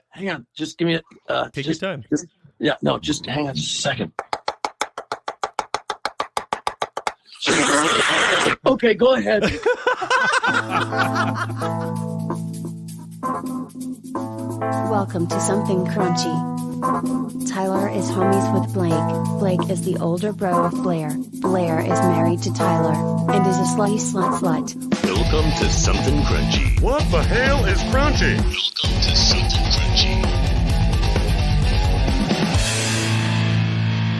Hang on. Just give me a... Take your time. Just hang on just a second. Okay, go ahead. Welcome to Something Crunchy. Tyler is homies with Blake. Blake is the older bro of Blair. Blair is married to Tyler and is a slutty slut. Welcome to Something Crunchy. What the hell is crunchy? Welcome to Something Crunchy.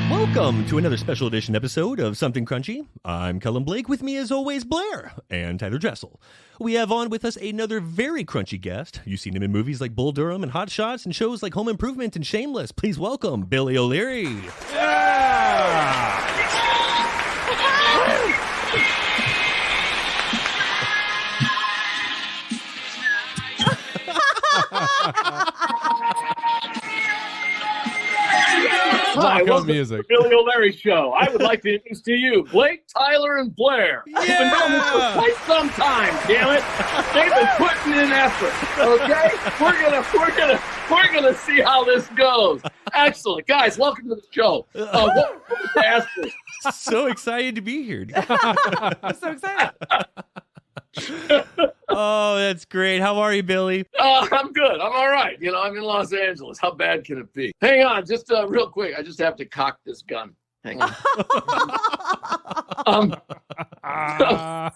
Welcome to another special edition episode of Something Crunchy. I'm Kellen Blake. With me, as always, Blair and Tyler Dressel. We have on with us another very crunchy guest. You've seen him in movies like Bull Durham and Hot Shots and shows like Home Improvement and Shameless. Please welcome Billy O'Leary. Yeah! Hi, welcome music. to the Billy O'Leary Show. I would like to introduce to you Blake, Tyler, and Blair. Yeah! We've been doing this for quite some time, damn it. They've been putting in effort. Okay? We're gonna see how this goes. Excellent. Guys, welcome to the show. Welcome to Ashley. So excited to be here. I'm so excited. Oh, that's great. How are you, Billy? I'm good. I'm all right. You know, I'm in Los Angeles. How bad can it be? Hang on, just real quick. I just have to cock this gun. Hang on. My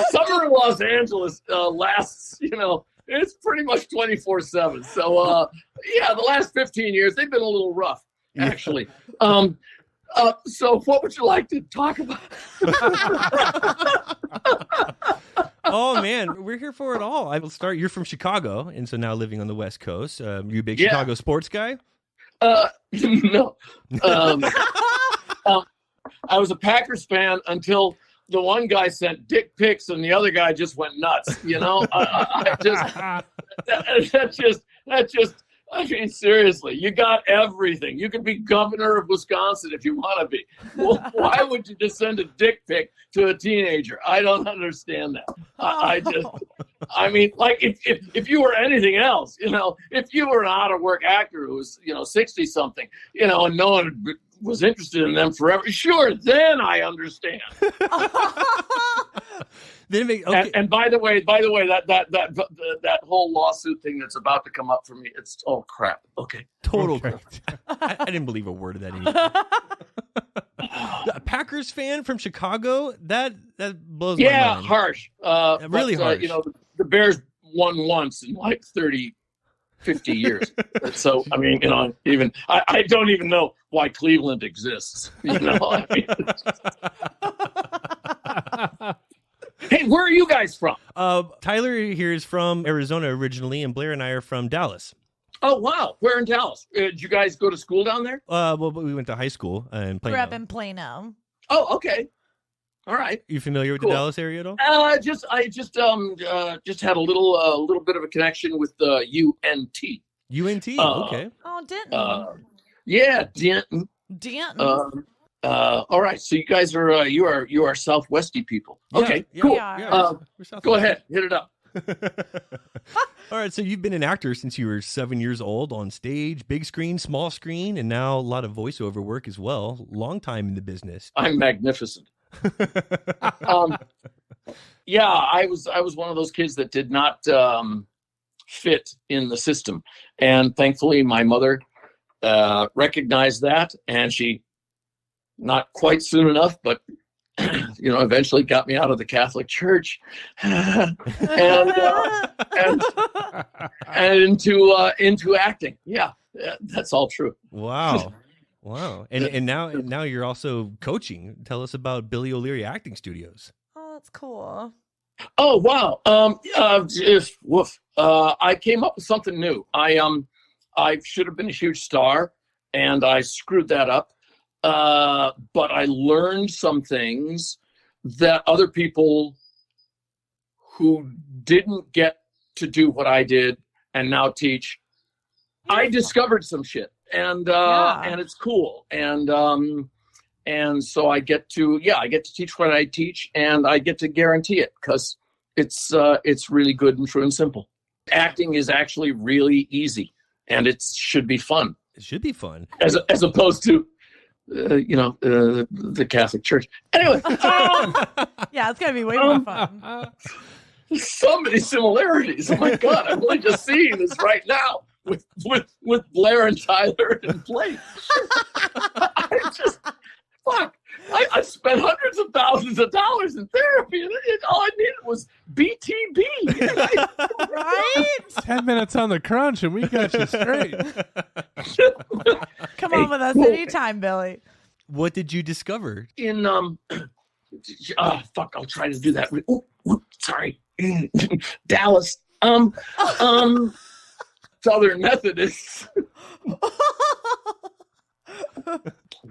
summer in Los Angeles lasts, it's pretty much 24/7. So, the last 15 years, they've been a little rough, actually. So what would you like to talk about? Oh, man, we're here for it all. I will start. You're from Chicago, and so now living on the West Coast. You a big Chicago sports guy? No. I was a Packers fan until the one guy sent dick pics and the other guy just went nuts. I mean, seriously, you got everything. You can be governor of Wisconsin if you want to be. Well, why would you just send a dick pic to a teenager? I don't understand that. I mean, like if you were anything else, if you were an out-of-work actor who was, 60-something, and no one was interested in them forever, sure, then I understand. Okay. And by the way, that whole lawsuit thing that's about to come up for me, it's all crap. Okay. Total crap. I didn't believe a word of that either. A Packers fan from Chicago? That blows my mind. Yeah, harsh. Really harsh. The Bears won once in like 30, 50 years. So, I mean, I don't even know why Cleveland exists. Hey, where are you guys from? Tyler here is from Arizona originally, and Blair and I are from Dallas. Oh, wow. Where in Dallas? Did you guys go to school down there? Well, we went to high school in Plano. Grew up in Plano. Oh, okay. All right. You familiar with Cool. the Dallas area at all? I just had a little bit of a connection with UNT. UNT. Okay. Oh, Denton. Yeah, Denton. Denton. All right. So you guys are you are Southwesty people. Okay. Yeah, cool. yeah, we're South Go West. ahead. Hit it up. All right. So you've been an actor since you were 7 years old, on stage, big screen, small screen, and now a lot of voiceover work as well. Long time in the business. I'm magnificent. Yeah, I was one of those kids that did not fit in the system, and thankfully my mother recognized that, and she, not quite soon enough, but eventually got me out of the Catholic Church and into acting. Yeah, that's all true. Wow. And now you're also coaching. Tell us about Billy O'Leary Acting Studios. Oh, that's cool. Oh, wow. I came up with something new. I should have been a huge star, and I screwed that up. But I learned some things that other people who didn't get to do what I did and now teach, I discovered some shit, and it's cool. And so I get to teach what I teach, and I get to guarantee it because it's really good and true and simple. Acting is actually really easy, and it should be fun. It should be fun. As opposed to, the Catholic Church. Anyway, Yeah, it's gonna be way more fun. so many similarities. Oh my God, I'm really just seeing this right now with Blair and Tyler and Blake. I just, fuck. I spent hundreds of thousands of dollars in therapy, and all I needed was BTB. Right? 10 minutes on the crunch, and we got you straight. Come on with us anytime, Billy. What did you discover? In fuck, I'll try to do that. Sorry, Dallas. Southern Methodists.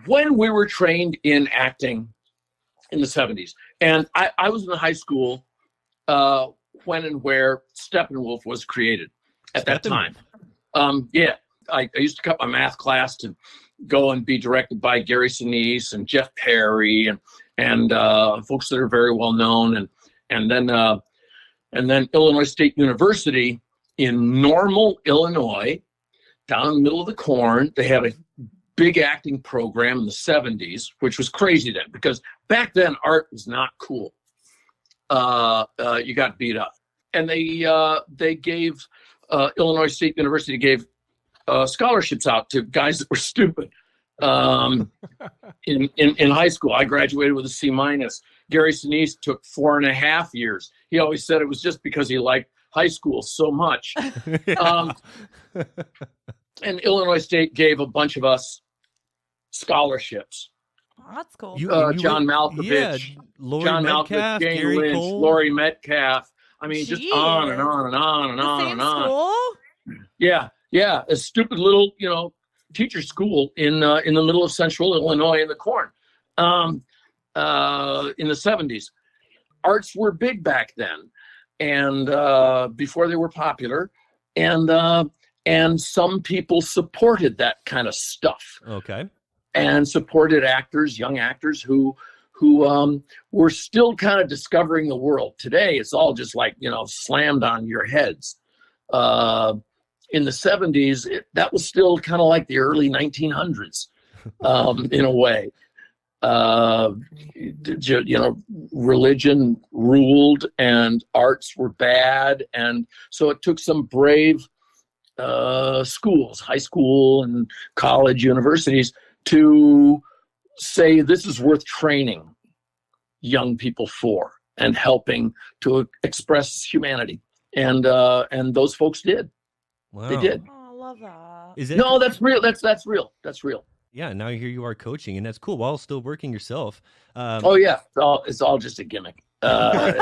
When we were trained in acting in the 70s, and I was in high school when and where Steppenwolf was created at that time. Yeah, I used to cut my math class to go and be directed by Gary Sinise and Jeff Perry and folks that are very well known, and then Illinois State University in Normal, Illinois, down in the middle of the corn. They had a big acting program in the 70s, which was crazy then, because back then art was not cool. You got beat up. And they gave, Illinois State University gave scholarships out to guys that were stupid in high school. I graduated with a C-. Gary Sinise took 4.5 years. He always said it was just because he liked high school so much. And Illinois State gave a bunch of us scholarships. Oh, that's cool. John Malkovich, yeah, Laurie John Metcalf, Malkovich, Jane Gary Lynch, Cole. Laurie Metcalf. I mean, just Jeez. on and on and on and The on same and on. school? Yeah, a stupid little, teacher school in the middle of central Illinois in the corn, in the 70s. Arts were big back then, and before they were popular, and some people supported that kind of stuff. Okay. And supported actors, young actors who were still kind of discovering the world. Today, it's all just like, slammed on your heads. In the 70s, that was still kind of like the early 1900s, in a way. Religion ruled and arts were bad. And so it took some brave schools, high school and college, universities, to say this is worth training young people for and helping to express humanity. And those folks did. Wow. They did. Oh, I love that. Is it? No, that's real. That's real. That's real. Yeah. Now here you are coaching, and that's cool while still working yourself. Oh yeah, it's all just a gimmick. That's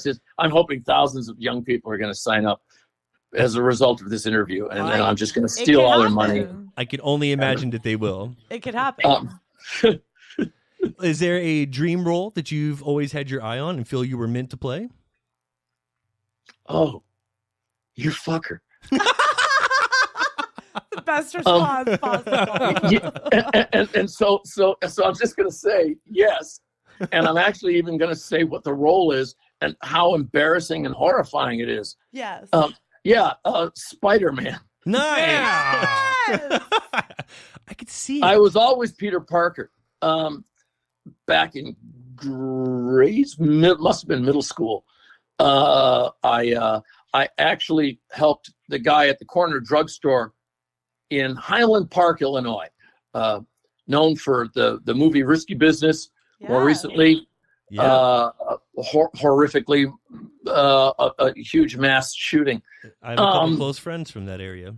just. I'm hoping thousands of young people are going to sign up as a result of this interview, and then I'm just going to steal all their money. I can only imagine that they will. It could happen. Is there a dream role that you've always had your eye on and feel you were meant to play? Oh, you fucker. The best response possible. And so I'm just going to say yes. And I'm actually even going to say what the role is and how embarrassing and horrifying it is. Yes. Spider-Man. Nice. Yes! I could see it. I was always Peter Parker. Back in must have been middle school. I actually helped the guy at the corner drugstore in Highland Park, Illinois, known for the movie Risky Business. More recently, horrifically, a huge mass shooting. I have a couple close friends from that area.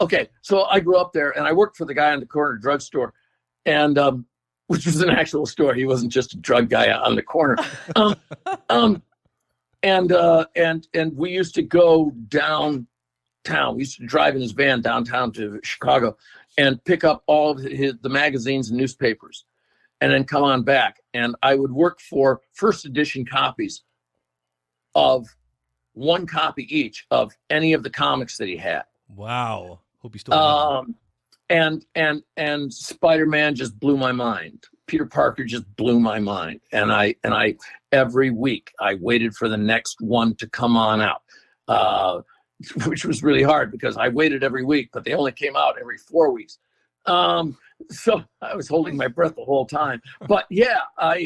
Okay, so I grew up there, and I worked for the guy on the corner drugstore, and which was an actual store. He wasn't just a drug guy on the corner. And we used to go downtown. We used to drive in his van downtown to Chicago and pick up all of the magazines and newspapers, and then come on back. And I would work for first edition copies of one copy each of any of the comics that he had. Wow. Hope you still have them. And Spider-Man just blew my mind. Peter Parker just blew my mind. And I every week I waited for the next one to come on out, which was really hard because I waited every week, but they only came out every 4 weeks. So I was holding my breath the whole time. But yeah, I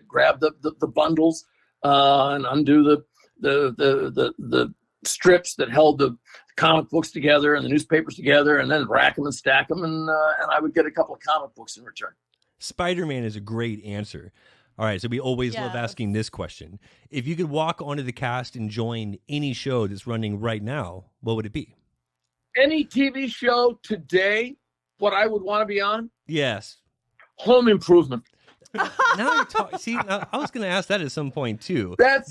grabbed the bundles and undo the strips that held the comic books together and the newspapers together, and then rack them and stack them, and I would get a couple of comic books in return. Spider-Man is a great answer. All right, so we always love asking this question. If you could walk onto the cast and join any show that's running right now, what would it be? Any TV show today, what I would want to be on? Yes. Home Improvement. Now you're talking. See, now, I was going to ask that at some point too. That's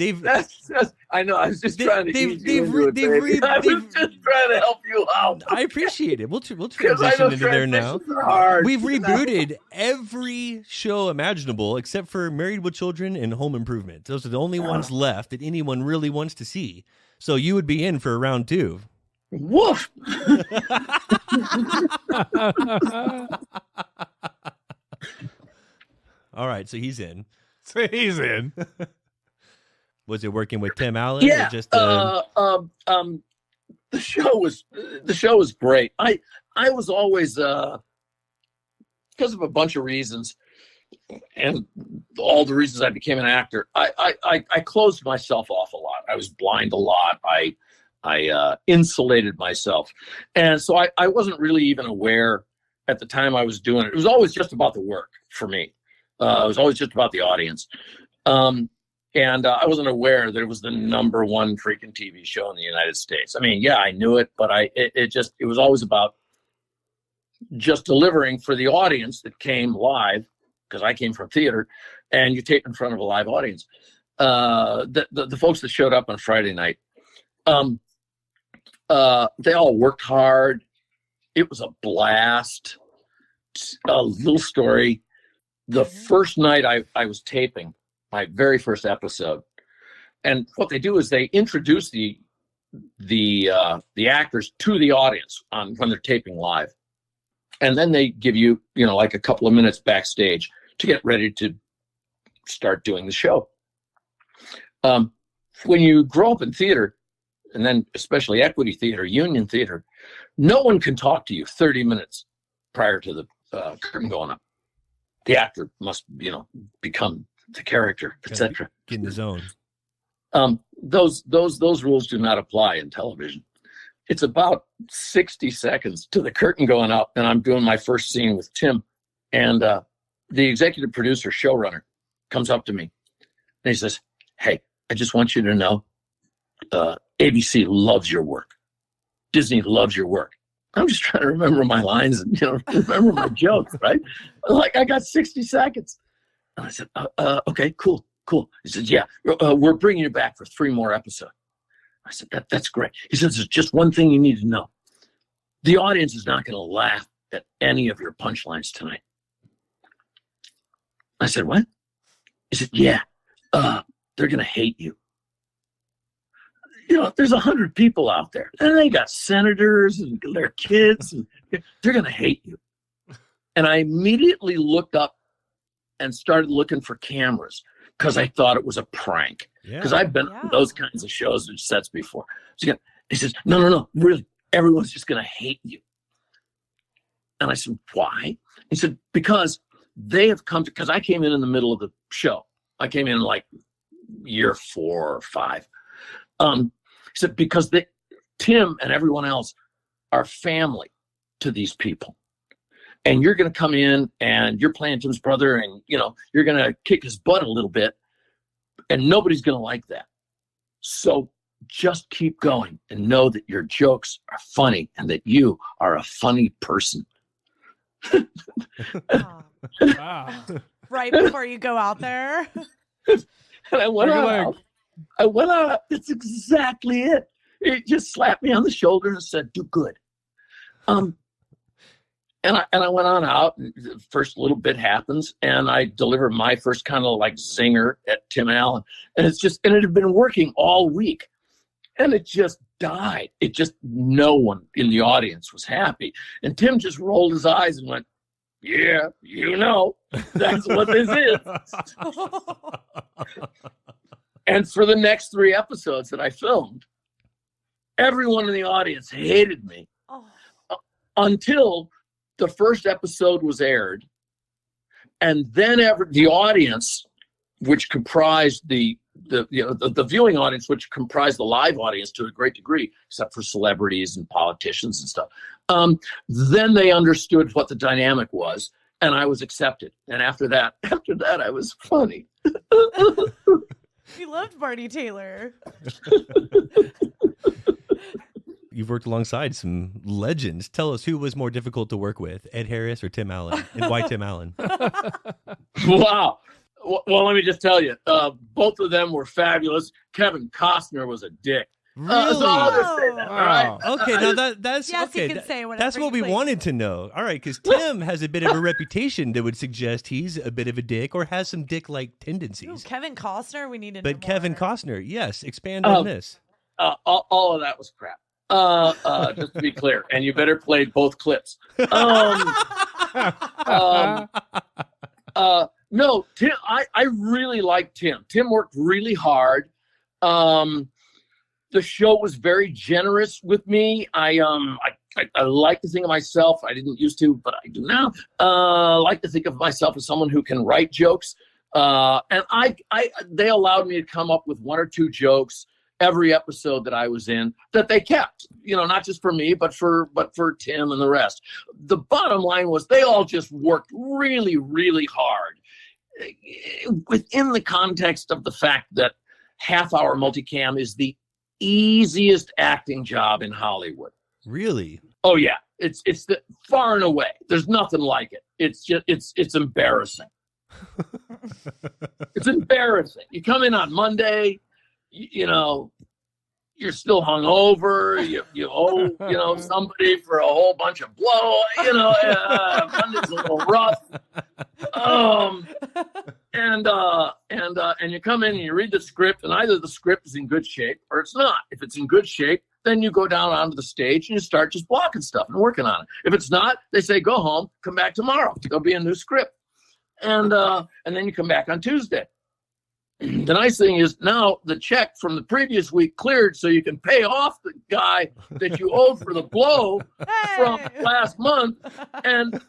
I know. I was just trying to ease you into it, baby. I was just trying to help you out. I appreciate it. We'll transition into there now. Hard. We've rebooted every show imaginable except for Married with Children and Home Improvement. Those are the only ones left that anyone really wants to see. So you would be in for round 2. Woof. All right, so he's in. Was it working with Tim Allen? Yeah. Or just, the show was great. I was always because of a bunch of reasons, and all the reasons I became an actor. I closed myself off a lot. I was blind a lot. I insulated myself, and so I wasn't really even aware at the time I was doing it. It was always just about the work for me. It was always just about the audience. And I wasn't aware that it was the number one freaking TV show in the United States. I mean, yeah, I knew it, but it was always about just delivering for the audience that came live, because I came from theater, and you tape in front of a live audience. The folks that showed up on Friday night, they all worked hard. It was a blast. A little story. The first night I was taping my very first episode, and what they do is they introduce the actors to the audience when they're taping live, and then they give you like a couple of minutes backstage to get ready to start doing the show. When you grow up in theater, and then especially equity theater, union theater, no one can talk to you 30 minutes prior to the curtain going up. The actor must, become the character, etc. Get in the zone. Those rules do not apply in television. It's about 60 seconds to the curtain going up, and I'm doing my first scene with Tim, and the executive producer, showrunner, comes up to me, and he says, "Hey, I just want you to know, ABC loves your work. Disney loves your work." I'm just trying to remember my lines and remember my jokes, right? Like, I got 60 seconds. And I said, okay, cool. He said, yeah, we're bringing you back for 3 more episodes. I said, that's great. He says, there's just one thing you need to know. The audience is not going to laugh at any of your punchlines tonight. I said, what? He said, yeah, they're going to hate you. There's 100 people out there, and they got senators and their kids, and they're going to hate you. And I immediately looked up and started looking for cameras because I thought it was a prank. Because I've been on those kinds of shows and sets before. So he says, no, really, everyone's just going to hate you. And I said, why? He said, because they have come to, because I came in the middle of the show. I came in like year 4 or 5. He said, because Tim and everyone else are family to these people. And you're going to come in and you're playing Tim's brother, and, you're going to kick his butt a little bit, and nobody's going to like that. So just keep going and know that your jokes are funny and that you are a funny person. Wow. Right before you go out there. And I went out. That's exactly it. It just slapped me on the shoulder and said, "Do good." And I went on out. And the first little bit happens, and I deliver my first kind of like zinger at Tim Allen, and it had been working all week, and it just died. No one in the audience was happy, and Tim just rolled his eyes and went, Yeah, you know, that's what this is. And for the next 3 episodes that I filmed, everyone in the audience hated me until the first episode was aired. And then the audience, which comprised the viewing audience, which comprised the live audience to a great degree, except for celebrities and politicians and stuff, then they understood what the dynamic was, and I was accepted. And after that, I was funny. You loved Barney Taylor. You've worked alongside some legends. Tell us, who was more difficult to work with, Ed Harris or Tim Allen? And why Tim Allen? Wow. Well, let me just tell you, both of them were fabulous. Kevin Costner was a dick. Really? So I'll just say that, all right? Okay, now that's Yes, okay. you can say whatever That's what we you please. wanted to know. All right, because Tim has a bit of a reputation that would suggest he's a bit of a dick or has some dick-like tendencies. Ooh, Kevin Costner, we need to know But Kevin more. Costner, yes, expand on this. All of that was crap. Just to be clear, and you better play both clips. No, Tim. I really liked Tim. Tim worked really hard. The show was very generous with me. I like to think of myself. I didn't used to, but I do now. Like to think of myself as someone who can write jokes. And they allowed me to come up with 1 or 2 jokes every episode that I was in that they kept, not just for me, but for Tim and the rest. The bottom line was they all just worked really, really hard within the context of the fact that half-hour multicam is the easiest acting job in Hollywood. Really? Oh yeah, it's the far and away. There's nothing like it. It's just it's embarrassing. It's embarrassing. You come in on Monday, you're still hungover. You owe somebody for a whole bunch of blow. Monday's a little rough. And you come in and you read the script, and either the script is in good shape or it's not. If it's in good shape, then you go down onto the stage and you start just blocking stuff and working on it. If it's not, they say go home, come back tomorrow. There'll be a new script, and then you come back on Tuesday. The nice thing is now the check from the previous week cleared, so you can pay off the guy that you owed for the blow from last month, and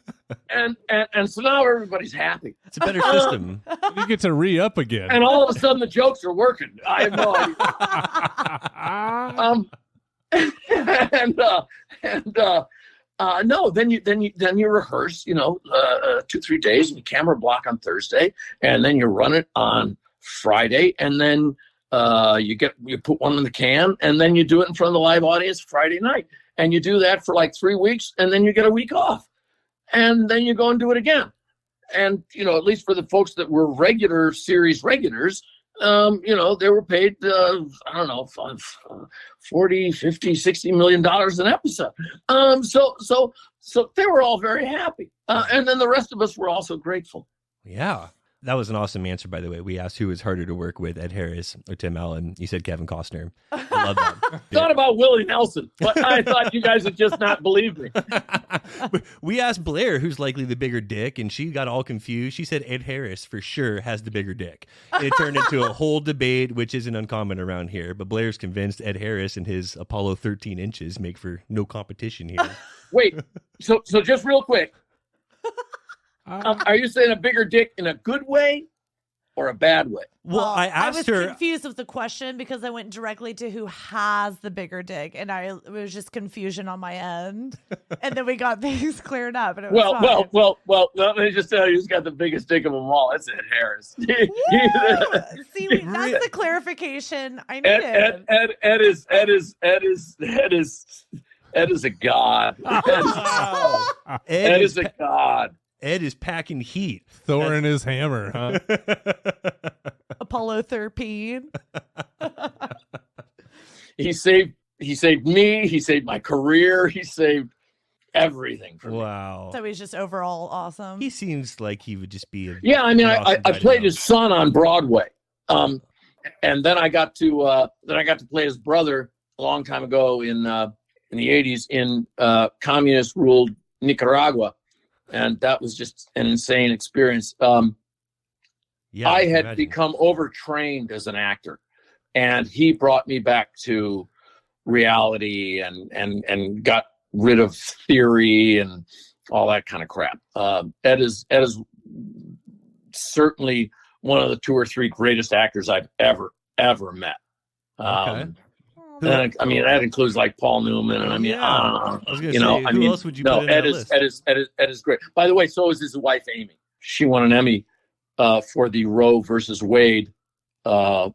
so now everybody's happy. It's a better system. You get to re-up again. And all of a sudden the jokes are working. I have no idea. Then you rehearse, 2-3 days, and you camera block on Thursday, and then you run it on Friday, and then you put one in the can, and then you do it in front of the live audience Friday night, and you do that for like 3 weeks, and then you get a week off, and then you go and do it again. And at least for the folks that were regular series regulars, they were paid $40, $50, $60 million an episode. So they were all very happy, and then the rest of us were also grateful. Yeah. That was an awesome answer, by the way. We asked who was harder to work with, Ed Harris or Tim Allen. You said Kevin Costner. I love that. Thought about Willie Nelson, but I thought you guys would just not believe me. We asked Blair who's likely the bigger dick, and she got all confused. She said Ed Harris for sure has the bigger dick. It turned into a whole debate, which isn't uncommon around here. But Blair's convinced Ed Harris and his Apollo 13 inches make for no competition here. Wait, so just real quick. Are you saying a bigger dick in a good way or a bad way? Well, I asked her. I was confused with the question because I went directly to who has the bigger dick, and it was just confusion on my end. And then we got things cleared up, and it was fine. Well. Let me just tell you, who's got the biggest dick of them all? It's Ed Harris. See, that's the clarification I needed. Ed is a god. Ed is a god. Ed is packing heat. Thor and his hammer, huh? Apollo 13. He saved me. He saved my career. He saved everything for me. Wow. So he's just overall awesome. He seems like he would just be. I played his son on Broadway, and then I got to play his brother a long time ago in the 80s in communist ruled Nicaragua. and that was just an insane experience. Yeah, I can had imagine. become overtrained as an actor, and he brought me back to reality and got rid of theory and all that kind of crap. Ed is certainly one of the 2 or 3 greatest actors I've ever met. Okay. And I mean, that includes like Paul Newman, and I mean, Yeah. I was gonna you say, know, who else would you put in Ed that is, list? Ed is great. By the way, so is his wife Amy. She won an Emmy for the Roe versus Wade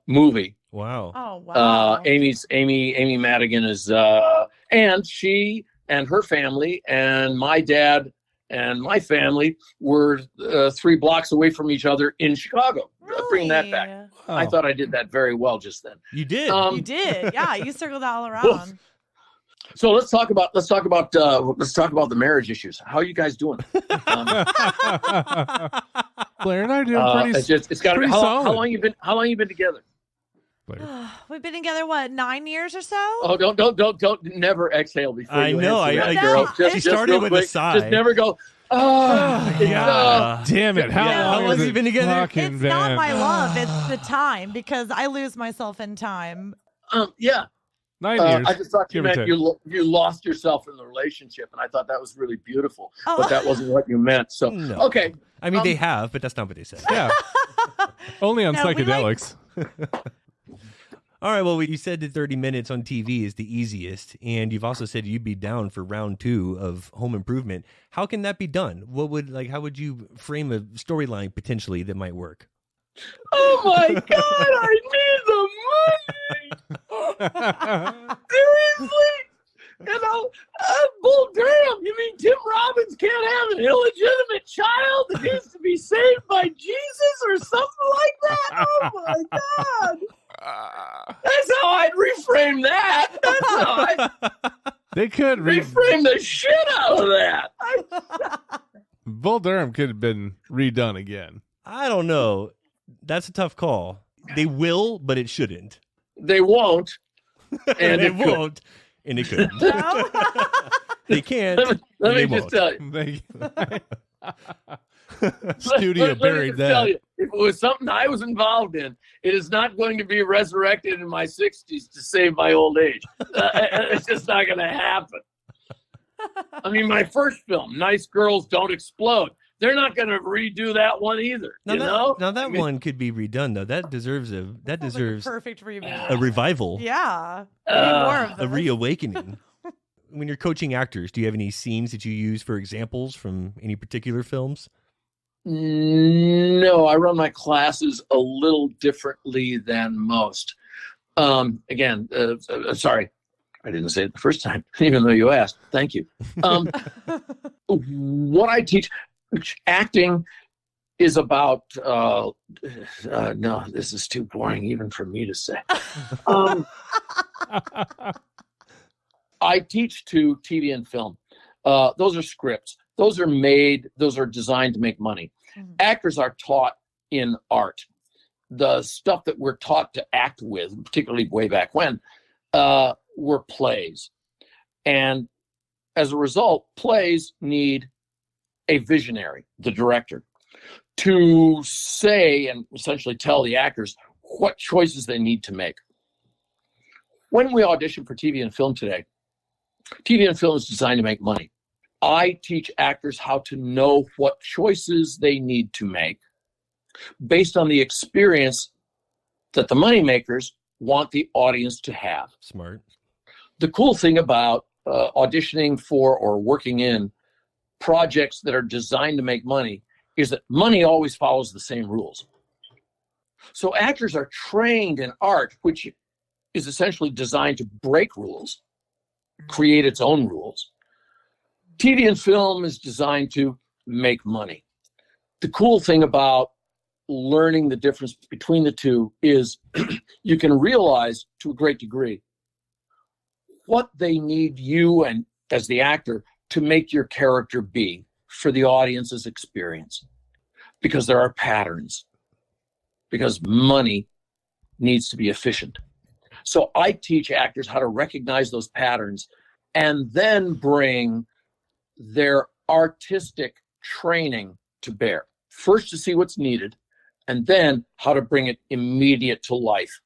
movie. Wow. Oh wow. Amy Madigan is, and she and her family and my dad and my family were 3 blocks away from each other in Chicago. Bringing that back. Really? I thought I did that very well just then. You did. You did. Yeah, you circled all around. So let's talk about the marriage issues. How are you guys doing? Blair and I are doing It's got to be pretty how solid. long you been together? We've been together, what, 9 years or so? Oh, don't never exhale before I you know. answer I that, know. girl. She Just started real with a quick, sigh. Just never go. Yeah. Damn it! How Yeah, long how long has have you been together? fucking It's been? not my love, it's the time, because I lose myself in time. Yeah. 9 years. I just thought you give or meant take. you lost yourself in the relationship, and I thought that was really beautiful. Oh. But that wasn't what you meant. So No. okay. I mean, they have, but that's not what they said. Yeah. Only on No, we like- psychedelics. All right. Well, you said that 30 minutes on TV is the easiest, and you've also said you'd be down for round 2 of Home Improvement. How can that be done? How would you frame a storyline potentially that might work? Oh my God! I need the money. Seriously. Bull Durham. You mean Tim Robbins can't have an illegitimate child that needs to be saved by Jesus or something like that? Oh my God! That's how I'd reframe that. That's how I'd They could reframe the shit out of that. Bull Durham could have been redone again. I don't know. That's a tough call. They will, but it shouldn't. They won't, and they it could. won't, and it couldn't. No? They can't. Let me and they just won't. tell you. Studio Let me buried just tell that. you, if it was something I was involved in, it is not going to be resurrected in my 60s to save my old age. It's just not going to happen. I mean, my first film, Nice Girls Don't Explode, they're not going to redo that one either. Now that I mean, one could be redone though. That deserves Perfect reboot. a revival, Yeah. We need more of a those. reawakening. When you're coaching actors, do you have any scenes that you use for examples from any particular films? No, I run my classes a little differently than most. Again, sorry, I didn't say it the first time, even though you asked. Thank you. What I teach, acting is about, no, this is too boring even for me to say. I teach to TV and film. Those are scripts. Those are designed to make money. Mhm. Actors are taught in art. The stuff that we're taught to act with, particularly way back when, were plays. And as a result, plays need a visionary, the director, to say and essentially tell the actors what choices they need to make. When we audition for TV and film today, TV and film is designed to make money. I teach actors how to know what choices they need to make based on the experience that the moneymakers want the audience to have. Smart. The cool thing about auditioning for or working in projects that are designed to make money is that money always follows the same rules. So actors are trained in art, which is essentially designed to break rules, create its own rules. TV and film is designed to make money. The cool thing about learning the difference between the two is you can realize to a great degree what they need you and as the actor to make your character be for the audience's experience. Because there are patterns. Because money needs to be efficient. So I teach actors how to recognize those patterns and then bring their artistic training to bear. First, to see what's needed, and then how to bring it immediate to life.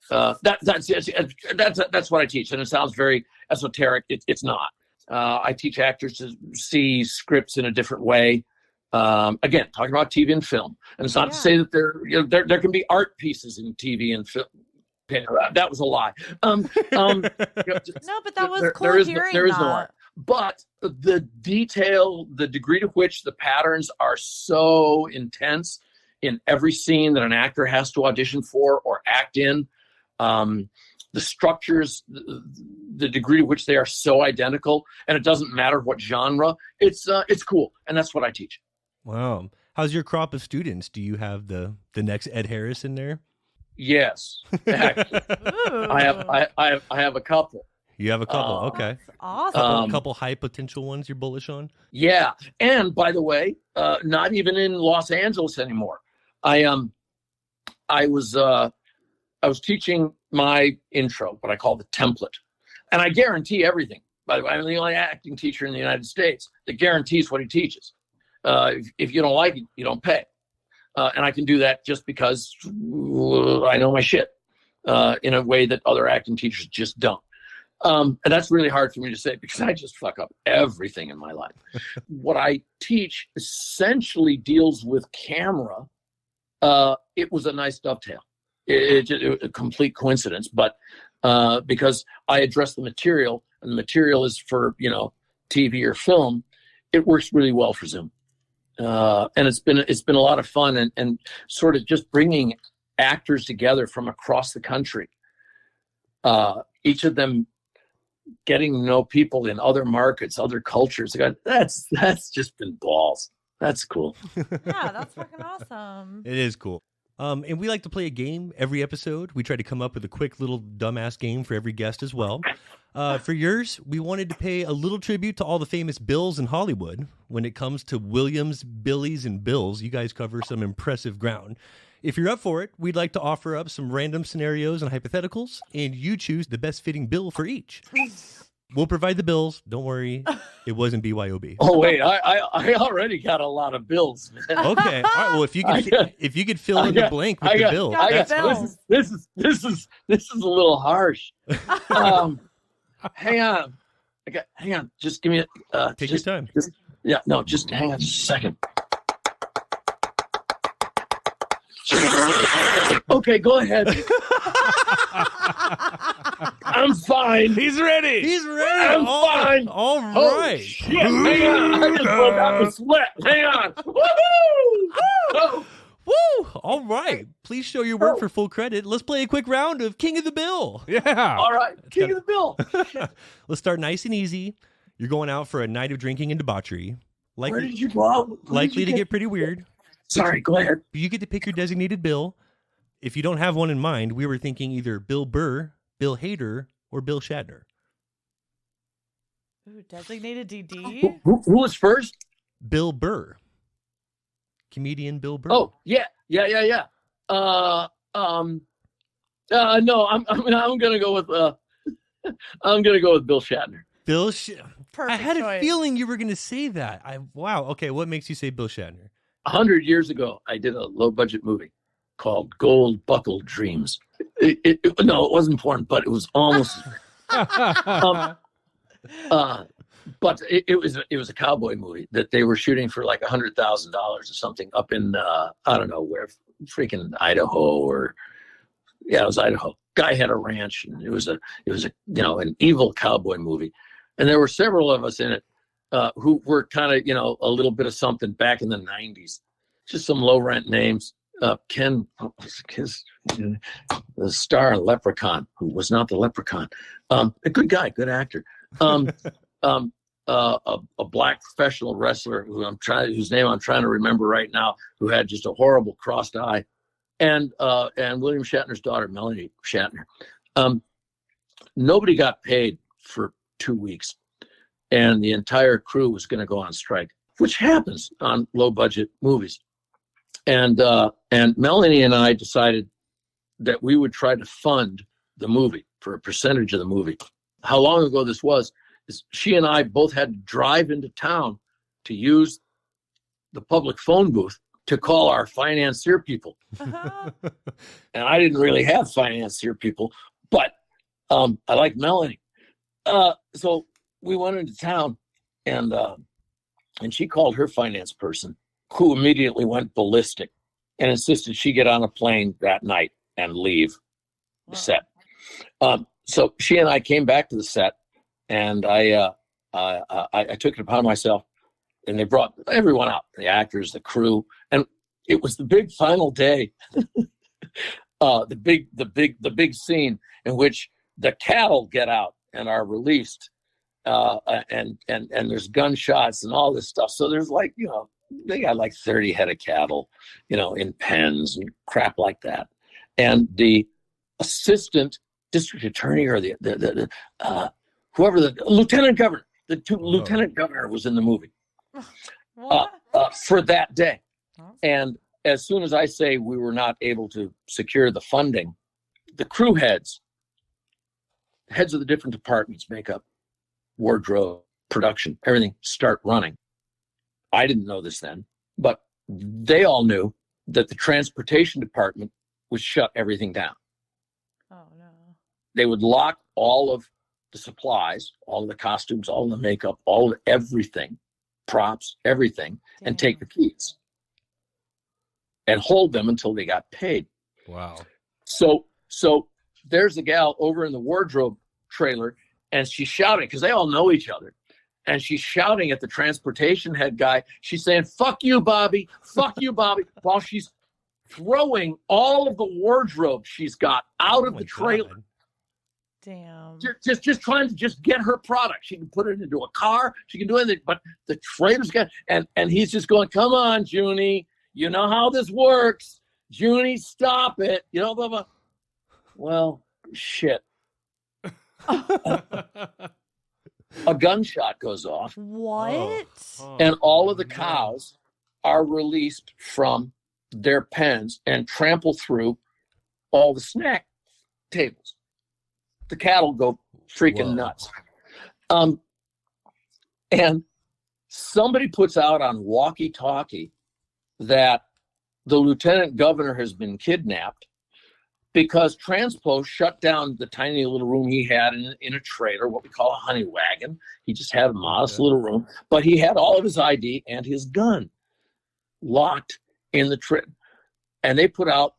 That's what I teach, and it sounds very esoteric. It's not. I teach actors to see scripts in a different way. Again, talking about TV and film, and it's not to say that there can be art pieces in TV and film. That was a lie. No, but that was cool hearing there is that. no art. But the detail, the degree to which the patterns are so intense in every scene that an actor has to audition for or act in, the structures, the degree to which they are so identical, and it doesn't matter what genre, it's cool, and that's what I teach. Wow. How's your crop of students? Do you have the next Ed Harris in there? Yes, actually, I have a couple. You have a couple. Okay. That's awesome. A couple high potential ones you're bullish on? Yeah. And by the way, not even in Los Angeles anymore. I was teaching my intro, what I call the template. And I guarantee everything. By the way, I'm the only acting teacher in the United States that guarantees what he teaches. If you don't like it, you don't pay. And I can do that just because I know my shit in a way that other acting teachers just don't. And that's really hard for me to say because I just fuck up everything in my life. What I teach essentially deals with camera. It was a nice dovetail. It a complete coincidence, but because I address the material, and the material is for TV or film, it works really well for Zoom. And it's been a lot of fun and sort of just bringing actors together from across the country. Each of them getting to know people in other markets, other cultures. That's just been balls. That's cool. Yeah, that's fucking awesome. It is cool. And we like to play a game every episode. We try to come up with a quick little dumbass game for every guest as well. For yours, we wanted to pay a little tribute to all the famous Bills in Hollywood. When it comes to Williams, Billies, and Bills, you guys cover some impressive ground. If you're up for it, we'd like to offer up some random scenarios and hypotheticals, and you choose the best fitting bill for each. We'll provide the bills. Don't worry. It wasn't BYOB. Oh, wait. I already got a lot of bills, man. Okay. All right. Well, if you could fill in the blank with the bill. This is a little harsh. Hang on. Hang on. Just give me Take your time. Just hang on just a second. Okay, go ahead. I'm fine. He's ready. I'm fine. All Oh, right. shit. Hang on. I just broke out the sweat. Hang on. Woohoo! Oh. Woo! All right. Please show your work for full credit. Let's play a quick round of King of the Bill. Yeah. All right. King of the Bill. Let's start nice and easy. You're going out for a night of drinking and debauchery. Where did you go out? Likely to get pretty weird. Sorry, go ahead. You get to pick your designated bill. If you don't have one in mind, we were thinking either Bill Burr, Bill Hader, or Bill Shatner. Ooh, designated DD? Who was first? Bill Burr. Comedian Bill Burr. Oh, yeah. No, I'm gonna go with Bill Shatner. Bill Perfect I had a choice. feeling you were going to say that. Wow. Okay, what makes you say Bill Shatner? 100 years ago, I did a low-budget movie called Gold Buckle Dreams. No, it wasn't porn, but it was almost. But it was a cowboy movie that they were shooting for like $100,000 or something up in I don't know where, freaking Idaho it was Idaho. Guy had a ranch, and it was an evil cowboy movie, and there were several of us in it who were kind of a little bit of something back in the 90s. Just some low rent names. Ken, the star Leprechaun, who was not the Leprechaun. A good guy, good actor. A black professional wrestler whose name I'm trying to remember right now, who had just a horrible crossed eye, and William Shatner's daughter, Melanie Shatner. Nobody got paid for 2 weeks, and the entire crew was going to go on strike, which happens on low budget movies. And Melanie and I decided that we would try to fund the movie for a percentage of the movie. How long ago this was is she and I both had to drive into town to use the public phone booth to call our financier people. Uh-huh. And I didn't really have financier people, but I like Melanie. So we went into town, and she called her finance person, who immediately went ballistic and insisted she get on a plane that night and leave the set. So she and I came back to the set, and I took it upon myself, and they brought everyone out, the actors, the crew, and it was the big final day, the big scene in which the cattle get out and are released, and there's gunshots and all this stuff. So there's like, they got like 30 head of cattle, in pens and crap like that. And the assistant district attorney or the whoever, the lieutenant governor, lieutenant governor was in the movie for that day. And as soon as I say we were not able to secure the funding, the crew heads of the different departments, makeup, wardrobe, production, everything, start running. I didn't know this then, but they all knew that the transportation department would shut everything down. Oh, no. They would lock all of the supplies, all of the costumes, all of the makeup, all of everything, props, everything, and take the keys and hold them until they got paid. Wow. So there's a gal over in the wardrobe trailer, and she's shouting, because they all know each other. And she's shouting at the transportation head guy. She's saying, "Fuck you, Bobby. Fuck you, Bobby," while she's throwing all of the wardrobe she's got out of the trailer. God. Damn. Just trying to just get her product. She can put it into a car. She can do anything. But the trailer's got, and he's just going, "Come on, Junie. You know how this works. Junie, stop it." Blah, blah. Well, shit. A gunshot goes off. What? And all of the cows are released from their pens and trample through all the snack tables. The cattle go freaking nuts. And somebody puts out on walkie-talkie that the lieutenant governor has been kidnapped because Transpo shut down the tiny little room he had in a trailer, what we call a honey wagon. He just had a modest little room, but he had all of his ID and his gun locked in the trailer. And they put out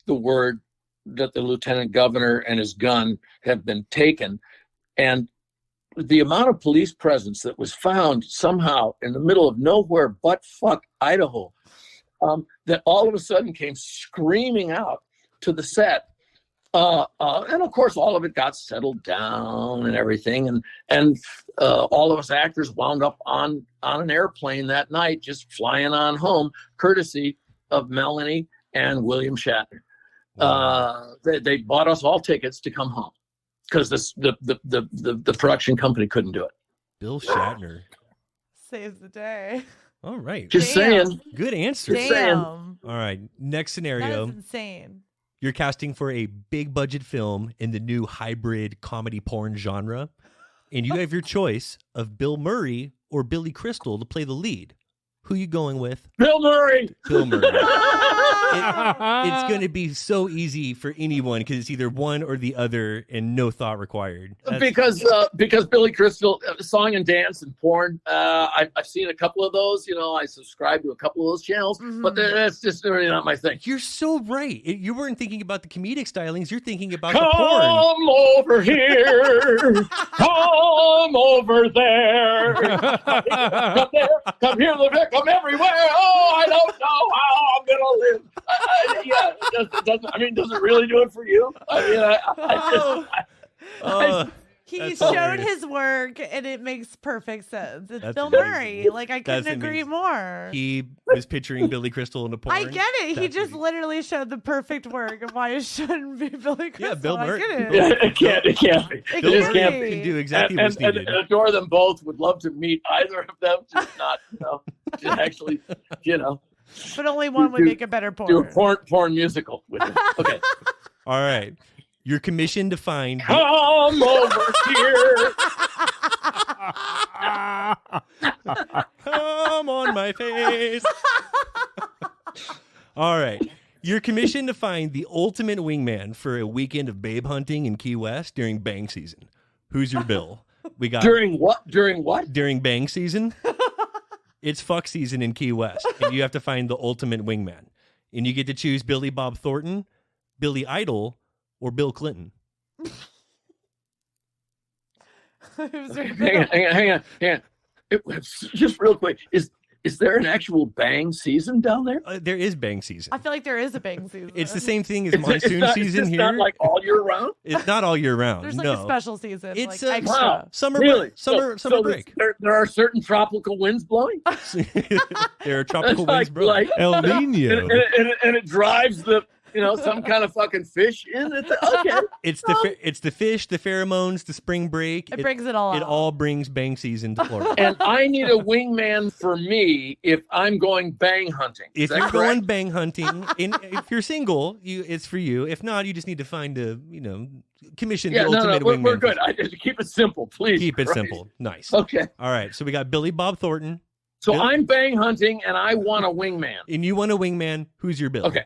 the word that the lieutenant governor and his gun have been taken. And the amount of police presence that was found somehow in the middle of nowhere but fuck Idaho, that all of a sudden came screaming out to the set. And of course, all of it got settled down and everything. And all of us actors wound up on an airplane that night, just flying on home, courtesy of Melanie and William Shatner. They bought us all tickets to come home because the production company couldn't do it. Bill Shatner. Saves the day. All right. Just saying. Good answer. Damn. All right. Next That scenario. is insane. You're casting for a big budget film in the new hybrid comedy porn genre, and you have your choice of Bill Murray or Billy Crystal to play the lead. Who you going with? Bill Murray. Bill Murray. It's going to be so easy for anyone because it's either one or the other and no thought required. Because Billy Crystal, song and dance and porn, I've seen a couple of those. I subscribe to a couple of those channels, but that's just really not my thing. You're so right. You weren't thinking about the comedic stylings. You're thinking about the porn. Come over here. Come over there. Come there. Come here, come everywhere. Oh, I don't know how I'm gonna live. Does it really do it for you? He That's showed hilarious. his work, and it makes perfect sense. It's That's Bill amazing. Murray. Like, I couldn't That's agree amazing. more. He was picturing Billy Crystal in a porn. I get it. He That's just amazing. literally showed the perfect work of why it shouldn't be Billy Crystal. Bill Murray. I get it. Yeah, it can't be. It Bill can't Murray be. can do exactly and, what's needed. and adore them both. Would love to meet either of them. Just not, to actually, But only one would make a better do a porn. porn musical with them. Okay. All right. You're commissioned to find. Come over here. Come on, my my face. All right. You're commissioned to find the ultimate wingman for a weekend of babe hunting in Key West during bang season. Who's your bill? We got During what? During what? During bang season. It's fuck season in Key West, and you have to find the ultimate wingman. And you get to choose Billy Bob Thornton, Billy Idol, or Bill Clinton. Hang on. Just real quick. Is there an actual bang season down there? There is bang season. I feel like there is a bang season. It's the same thing as monsoon season it's here. Not like all year round. It's not all year round. There's like no. a special season. It's like extra. Wow. Summer, Really? summer break. There are certain tropical winds blowing. There are tropical winds, bro. Like, El Nino. and it drives some kind of fucking fish in. Okay. It's the fish, the pheromones, the spring break. It brings it all It out. all brings bang season to Florida. And I need a wingman for me if I'm going bang hunting. If you're going bang hunting, if you're single, it's for you. If not, you just need to find a commission the ultimate wingman. We're good. I just keep it simple, please. Keep it Christ. simple. Nice. Okay. All right. So we got Billy Bob Thornton. So Bill- I'm bang hunting and I want a wingman. And you want a wingman. Who's your bill? Okay.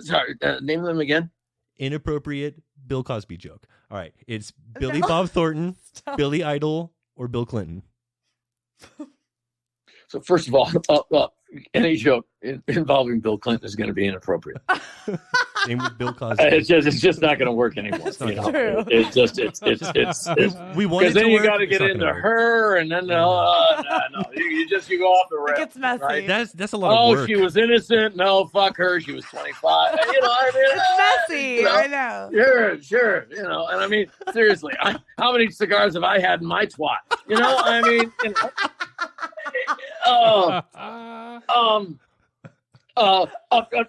Sorry, name them again. Inappropriate Bill Cosby joke. All right. It's Billy Bob Thornton, Stop. Billy Idol, or Bill Clinton. So first of all, any joke involving Bill Clinton is going to be inappropriate. Same with Bill Cosby. It's just not going to work anymore. It's not you know? true. It's We want it because then to you work, got to it's get not into gonna work. her, and then no, you go off the It rails. gets messy. right? That's a lot of Oh, work. she was innocent. No, fuck her. She was 25. It's messy. you know? I know. Sure. And I mean, seriously, how many cigars have I had in my twat? I mean,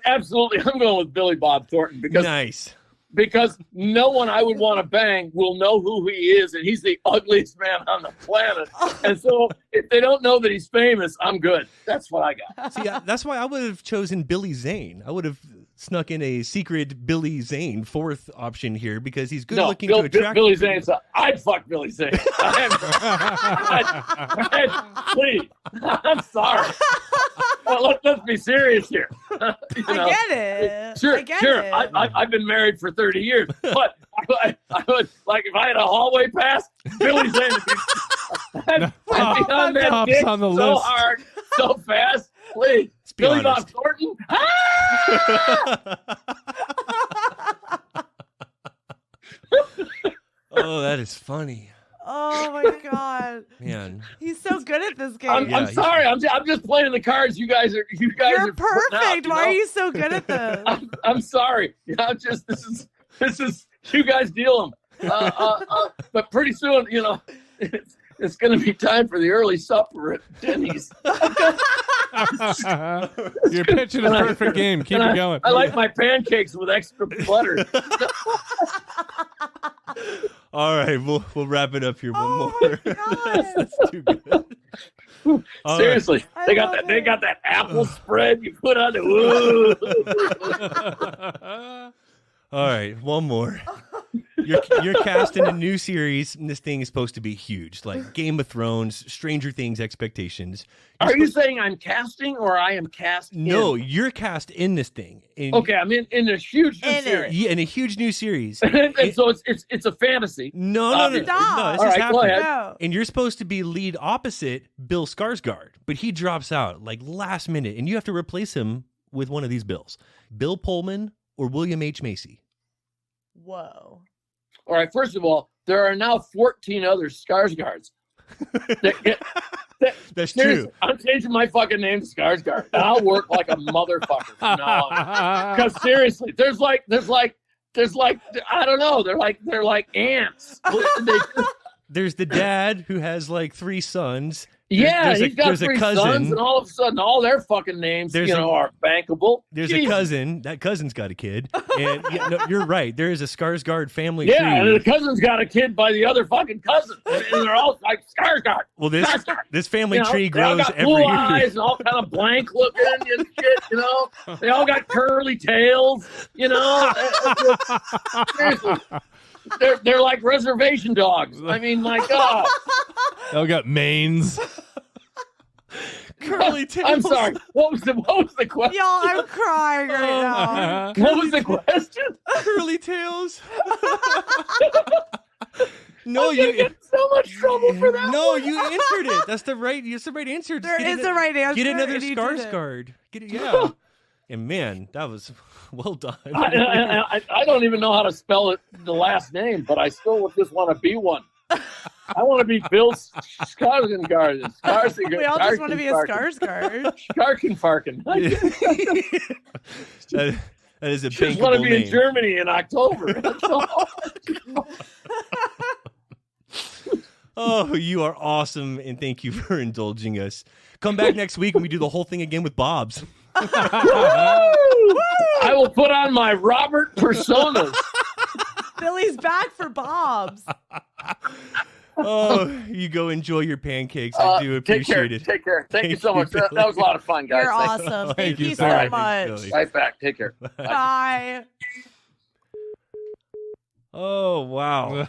absolutely, I'm going with Billy Bob Thornton Nice. because no one I would want to bang will know who he is, and he's the ugliest man on the planet. And so, if they don't know that he's famous, I'm good. That's what I got. See, that's why I would have chosen Billy Zane. I would have snuck in a secret Billy Zane fourth option here because he's good looking to attract. Billy Zane. I'd fuck Billy Zane. Please, I'm sorry. Well, let's be serious here. I get it. Sure. I get it. I've been married for 30 years, but I would like if I had a hallway pass, Billy Zane would be. I'd be on that Pops dick on the so list. hard, so fast. Please, be Billy Bob honest. Thornton. Oh, that is funny, Oh my god, man. he's so good at this game. I'm sorry. I'm just playing the cards. You guys are. You're putting perfect. out, Why are you so good at this? I'm sorry. This is you guys deal them. But pretty soon, it's going to be time for the early supper at Denny's. You're pitching a perfect game. Keep it going. I like my pancakes with extra butter. All right, we'll wrap it up here. One Oh more. my God. That's too good. All right. Seriously, I they got love that. They it. got that apple spread you put on the. Ooh. All right, one more. You're cast in a new series, and this thing is supposed to be huge, like Game of Thrones, Stranger Things expectations. Are you saying I'm casting or I am cast? No, in? you're cast in this thing. Okay, I'm in a huge new In it. series. Yeah, in a huge new series. And so it's a fantasy. No. Stop. This All is right, go happening. ahead. No. And you're supposed to be lead opposite Bill Skarsgård, but he drops out like last minute, and you have to replace him with one of these Bills: Bill Pullman or William H. Macy. Whoa. All right, first of all, there are now 14 other Skarsgårds. That's Seriously, true. I'm changing my fucking name to Skarsgård. And I'll work like a motherfucker from now on. Because seriously, there's like I don't know. They're like ants. There's the dad who has like 3 sons. Yeah, There's he's got there's 3 sons, and all of a sudden, all their fucking names, are bankable. There's Jesus. a cousin. That cousin's got a kid. And no, you're right. There is a Skarsgård family Yeah, tree. and the cousin's got a kid by the other fucking cousin, and they're all like Skarsgård. Well, this family tree they all grows got every blue year. eyes and all kind of blank looking and shit. They all got curly tails. Seriously, they're like reservation dogs. I mean, my God. They all got manes. Curly tails. I'm sorry. What was the question? Y'all, I'm crying right now. What was the question? Curly tails. No, I'm gonna get in so much trouble for that. No, you answered it. That's the right answer. Just There is a right answer. Get another and you scar did it. scarred. Get it, yeah. And man, that was well done. I don't even know how to spell it, the last name, but I still would just want to be one. I want to be Bill Skarsgård. We all just want to be a Skarsgård. Skarkenfarken. That is a Just want to bankable be name. in Germany in October. That's all. Oh, you are awesome, and thank you for indulging us. Come back next week and we do the whole thing again with Bob's. I will put on my Robert personas. Billy's back for Bob's. Oh, you go enjoy your pancakes. I do appreciate it. Take care. Thank you Thank so you, much. That Billy. was a lot of fun, guys. You're Thank you. awesome. Thank Thank you you so so much. much. Billy. Right back. Take care. Bye. Oh, wow.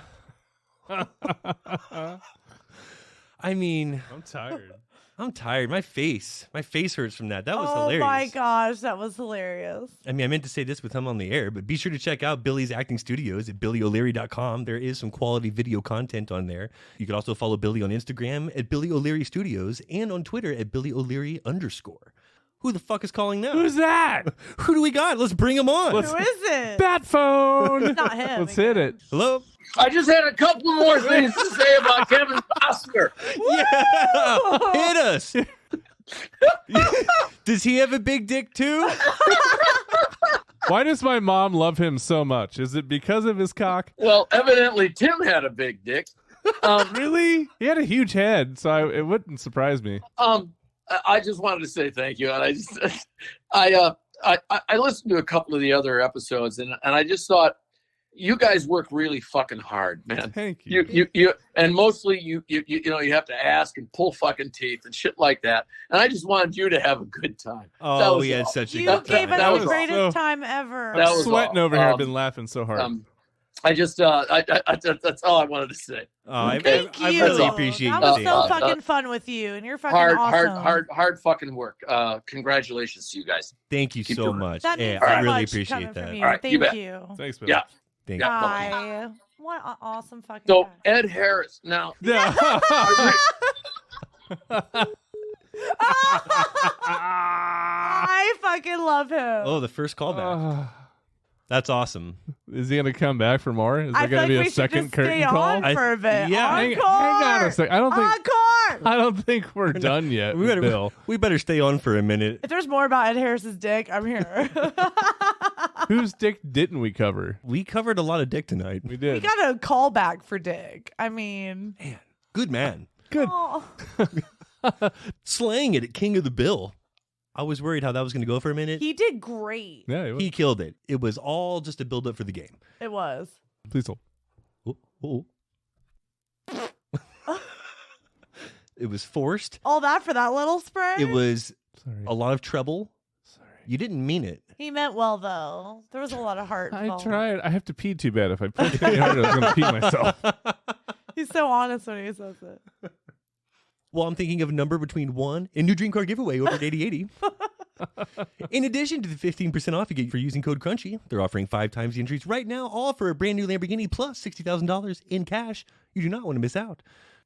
I mean, I'm tired. I'm tired. My face hurts from that. That was Oh hilarious. my gosh, that was hilarious. I mean, I meant to say this with him on the air, but be sure to check out Billy's acting studios at BillyO'Leary.com. There is some quality video content on there. You can also follow Billy on Instagram at Billy O'Leary Studios and on Twitter at BillyO'Leary_. Who the fuck is calling now? Who's that? Who do we got? Let's bring him on. Who is it? Bat phone. Not him. Let's hit it. Hello? I just had a couple more things to say about Kevin Costner. Yeah! Hit us! Does he have a big dick too? Why does my mom love him so much? Is it because of his cock? Well, evidently Tim had a big dick. Really? He had a huge head, so it wouldn't surprise me. I just wanted to say thank you, and I listened to a couple of the other episodes, and I just thought you guys work really fucking hard, man. Thank you. You and mostly you know you have to ask and pull fucking teeth and shit like that, and I just wanted you to have a good time. That Oh, was we had all. such a You good gave time. us was the greatest so- time ever. That I'm was sweating all. over here. I've been laughing so hard. I just that's all I wanted to say. Thank I you. really appreciate that you was saying so that. fucking fun with you, and you're fucking awesome. Hard fucking work. Congratulations to you guys. Thank you Keep so doing it. much. That means Yeah, so I really much appreciate coming that. from you. All right, you Thank bet. you. Thanks, Bill. Yeah. Thank Yeah. Bye. What an awesome fucking So guy. Ed Harris now. Yeah. I fucking love him. Oh, the first callback. That's awesome. Is he going to come back for more? Is I there feel going to like be we a second should just stay curtain call? on for a bit. yeah. Hang Encore. on a sec. Encore. I don't think we're done yet, Bill. We better stay on for a minute. If there's more about Ed Harris's dick, I'm here. Whose dick didn't we cover? We covered a lot of dick tonight. We did. We got a callback for Dick. I mean, Good man. Good. oh, Slaying it at King of the Bill. I was worried how that was going to go for a minute. he did great. Yeah, it was. He killed it. It was all just a build up for the game. It was. Please hold. Oh, oh. It was forced. All that for that little spray? It was Sorry. a lot of treble. Sorry. You didn't mean it. He meant well, though. There was a lot of heart I involved. tried. I have to pee too bad. If I pee too hard, I was going to pee myself. He's so honest when he says it. Well, I'm thinking of a number between 1 and new dream car giveaway over at 8080. In addition to the 15% off you get for using code CRUNCHY, they're offering 5 times the entries right now, all for a brand new Lamborghini plus $60,000 in cash. You do not want to miss out.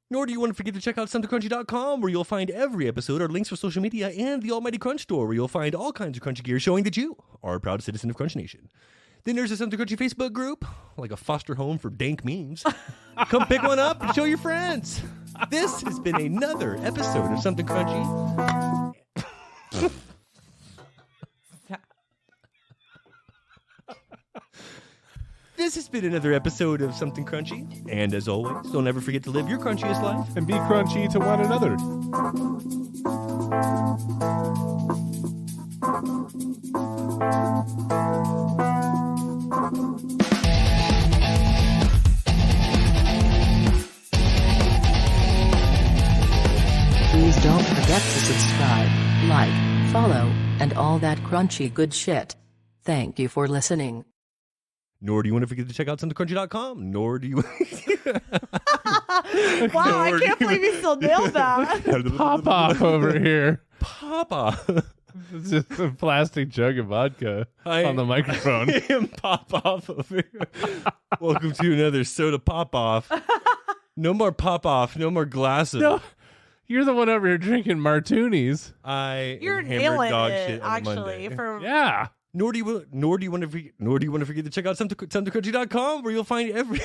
Nor do you want to forget to check out SomethingCrunchy.com, where you'll find every episode, our links for social media, and the Almighty Crunch Store, where you'll find all kinds of crunchy gear showing that you are a proud citizen of Crunch Nation. Then there's a Something Crunchy Facebook group, like a foster home for dank memes. Come pick one up and show your friends. This has been another episode of Something Crunchy. This has been another episode of Something Crunchy. And as always, don't ever forget to live your crunchiest life. And be crunchy to one another. Please don't forget to subscribe, like, follow, and all that crunchy good shit. Thank you for listening. Nor do you want to forget to check out somethingcrunchy.com. Nor do you... Wow, I can't believe he still nailed that. Pop off over here. pop off. It's just a plastic jug of vodka on the microphone. I am pop off over here. Welcome to another soda pop off. No more pop off. No more glasses. No, you're the one over here drinking martinis. You're hammered nailing dog it, shit on a actually. Monday. Yeah. Nor do you want to forget to check out somethingcrunchy.com where you'll find every.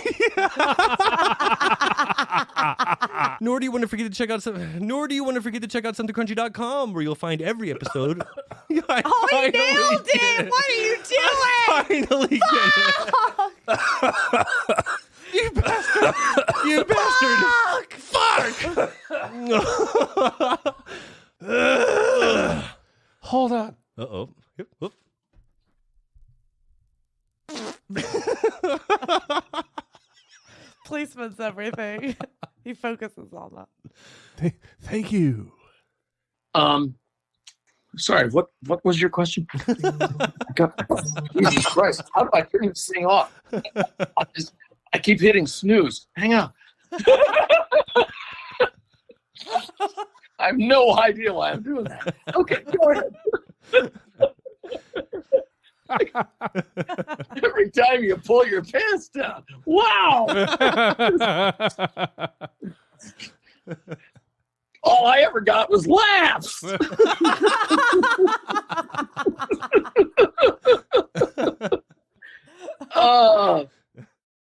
Nor do you want to forget to check out somethingcrunchy.com where you'll find every episode. You nailed it! What are you doing? Finally get it. You bastard! You bastard! Fuck! Hold on. Uh-oh. Yep. Whoop. Placement's everything. He focuses on that. Thank you. Sorry, what was your question? Jesus Christ, how do I turn this thing off? I keep hitting snooze. Hang on. I have no idea why I'm doing that. Okay, go ahead. Every time you pull your pants down. Wow. All I ever got was laughs.